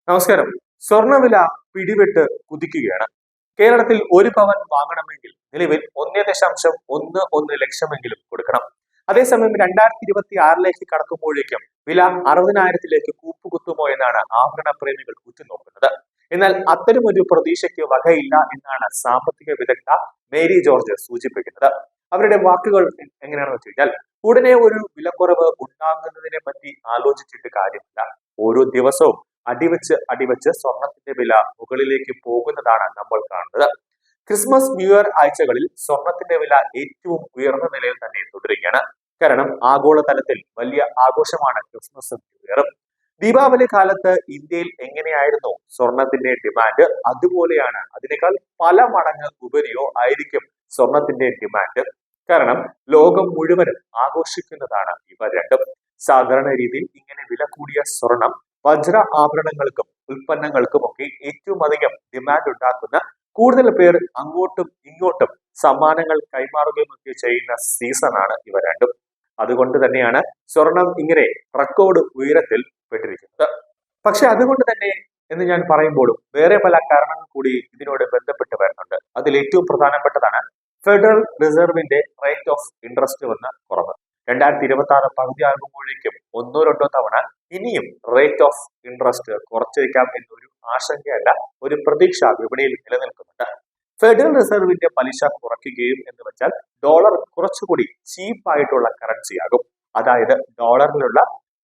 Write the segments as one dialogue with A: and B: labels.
A: നമസ്കാരം. സ്വർണ്ണവില പിടിവിട്ട് കുതിക്കുകയാണ്. കേരളത്തിൽ ഒരു പവൻ വാങ്ങണമെങ്കിൽ നിലവിൽ 1.11 ലക്ഷമെങ്കിലും കൊടുക്കണം. അതേസമയം 2026 കടക്കുമ്പോഴേക്കും വില 60,000 കൂപ്പുകുത്തുമോ എന്നാണ് ആഭരണ പ്രേമികൾ ഉറ്റുനോക്കുന്നത്. എന്നാൽ അത്തരമൊരു പ്രതീക്ഷയ്ക്ക് വകയില്ല എന്നാണ് സാമ്പത്തിക വിദഗ്ധ മേരി ജോർജ് സൂചിപ്പിക്കുന്നത്. അവരുടെ വാക്കുകൾ എങ്ങനെയാണെന്ന് വെച്ച് കഴിഞ്ഞാൽ, ഉടനെ ഒരു വിലക്കുറവ് ഉണ്ടാകുന്നതിനെ പറ്റി ആലോചിച്ചിട്ട് കാര്യമില്ല. ഓരോ ദിവസവും അടിവെച്ച് സ്വർണത്തിന്റെ വില മുകളിലേക്ക് പോകുന്നതാണ് നമ്മൾ കാണുന്നത്. ക്രിസ്മസ് ന്യൂ ഇയർ ആഴ്ചകളിൽ സ്വർണത്തിന്റെ വില ഏറ്റവും ഉയർന്ന നിലയിൽ തന്നെ തുടരുകയാണ്. കാരണം ആഗോളതലത്തിൽ വലിയ ആഘോഷമാണ് ക്രിസ്മസും ന്യൂ ഇയറും. ദീപാവലി കാലത്ത് ഇന്ത്യയിൽ എങ്ങനെയായിരുന്നു സ്വർണത്തിന്റെ ഡിമാൻഡ്, അതുപോലെയാണ് അതിനേക്കാൾ പല മടങ്ങ് ഉപരിയോ ആയിരിക്കും സ്വർണത്തിന്റെ ഡിമാൻഡ്. കാരണം ലോകം മുഴുവനും ആഘോഷിക്കുന്നതാണ് ഇവ രണ്ടും. സാധാരണ രീതിയിൽ ഇങ്ങനെ വില കൂടിയ സ്വർണം വജ്ര ആഭരണങ്ങൾക്കും ഉൽപ്പന്നങ്ങൾക്കും ഒക്കെ ഏറ്റവും അധികം ഡിമാൻഡ് ഉണ്ടാക്കുന്ന, കൂടുതൽ പേർ അങ്ങോട്ടും ഇങ്ങോട്ടും സമ്മാനങ്ങൾ കൈമാറുകയും ഒക്കെ ചെയ്യുന്ന സീസണാണ് ഇവ രണ്ടും. അതുകൊണ്ട് തന്നെയാണ് സ്വർണം ഇങ്ങനെ റെക്കോർഡ് ഉയരത്തിൽ പെട്ടിരിക്കുന്നത്. പക്ഷെ അതുകൊണ്ട് തന്നെ എന്ന് ഞാൻ പറയുമ്പോഴും വേറെ പല കാരണങ്ങൾ കൂടി ഇതിനോട് ബന്ധപ്പെട്ട് വരുന്നുണ്ട്. അതിൽ ഏറ്റവും പ്രധാനപ്പെട്ടതാണ് ഫെഡറൽ റിസർവിന്റെ റേറ്റ് ഓഫ് ഇൻട്രസ്റ്റ് വന്ന കുറവ്. 2026 പകുതി ആകുമ്പോഴേക്കും ഒന്നോ രണ്ടോ തവണ ഇനിയും റേറ്റ് ഓഫ് ഇൻട്രസ്റ്റ് കുറച്ചേക്കാം എന്നൊരു ആശങ്കയല്ല, ഒരു പ്രതീക്ഷ വിപണിയിൽ നിലനിൽക്കുന്നുണ്ട്. ഫെഡറൽ റിസർവിന്റെ പലിശ കുറയ്ക്കുകയും എന്ന് വെച്ചാൽ ഡോളർ കുറച്ചുകൂടി ചീപ്പായിട്ടുള്ള കറൻസിയാകും. അതായത് ഡോളറിലുള്ള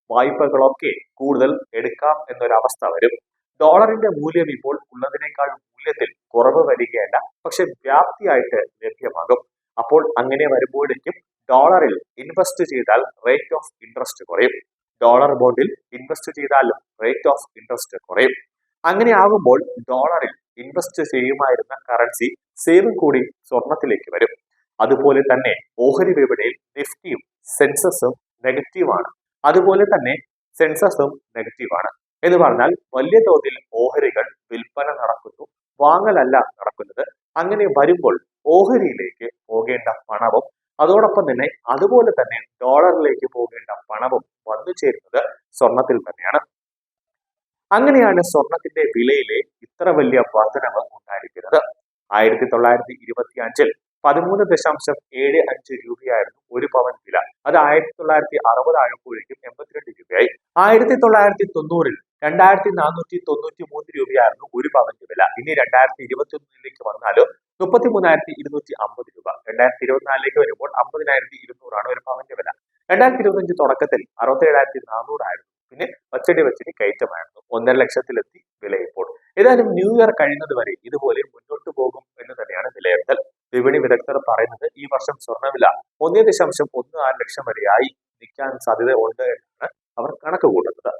A: വായ്പകളൊക്കെ കൂടുതൽ എടുക്കാം എന്നൊരവസ്ഥ വരും. ഡോളറിന്റെ മൂല്യം ഇപ്പോൾ ഉള്ളതിനേക്കാൾ മൂല്യത്തിൽ കുറവ് വരികയല്ല, പക്ഷെ വ്യാപ്തിയായിട്ട് ലഭ്യമാകും. അപ്പോൾ അങ്ങനെ വരുമ്പോഴേക്കും ഡോളറിൽ ഇൻവെസ്റ്റ് ചെയ്താൽ റേറ്റ് ഓഫ് ഇൻട്രസ്റ്റ് കുറയും. ഡോളർ ബോണ്ടിൽ ഇൻവെസ്റ്റ് ചെയ്താലും റേറ്റ് ഓഫ് ഇൻട്രസ്റ്റ് കുറയും. അങ്ങനെ ആകുമ്പോൾ ഡോളറിൽ ഇൻവെസ്റ്റ് ചെയ്യുമായിരുന്ന കറൻസി സേവിംഗ് കൂടി സ്വർണത്തിലേക്ക് വരും. അതുപോലെ തന്നെ ഓഹരി വിപണിയിൽ നിഫ്റ്റിയും സെൻസസും നെഗറ്റീവാണ്. അതുപോലെ തന്നെ സെൻസസും നെഗറ്റീവാണ് എന്ന് പറഞ്ഞാൽ വലിയ തോതിൽ ഓഹരികൾ വിൽപ്പന നടക്കുന്നു, വാങ്ങലല്ല നടക്കുന്നത്. അങ്ങനെ വരുമ്പോൾ ഓഹരിയിലേക്ക് പോകേണ്ട പണവും അതോടൊപ്പം തന്നെ അതുപോലെ തന്നെ ഡോളറിലേക്ക് പോകേണ്ട പണവും വന്നു ചേരുന്നത് സ്വർണത്തിൽ തന്നെയാണ്. അങ്ങനെയാണ് സ്വർണത്തിന്റെ വിലയിലെ ഇത്ര വലിയ വർധനവ് ഉണ്ടായിരിക്കുന്നത്. 1925 13.75 രൂപയായിരുന്നു ഒരു പവൻ വില. അത് 1960 ആയപ്പോഴേക്കും 82 രൂപയായി. 1990 2493 രൂപയായിരുന്നു ഒരു പവന്റെ വില. ഇനി 2021 വന്നാലും 33,250 രൂപ. 2024 വരുമ്പോൾ 50,200 ഒരു പവന്റെ വില. 2025 തുടക്കത്തിൽ 67,400 ആയിരുന്നു. പിന്നെ വച്ചടി കയറ്റമായിരുന്നു. 1.5 ലക്ഷത്തിലെത്തി വില ഇപ്പോൾ. ഏതായാലും ന്യൂ ഇയർ കഴിയുന്നത് വരെ ഇതുപോലെ മുന്നോട്ട് പോകും എന്ന് തന്നെയാണ് വിലയിരുത്തൽ. വിപണി വിദഗ്ധർ പറയുന്നത് ഈ വർഷം സ്വർണ്ണവില 1.16 ലക്ഷം വരെയായി നിൽക്കാൻ സാധ്യത ഉണ്ട് എന്നാണ് അവർ കണക്ക് കൂട്ടുന്നത്.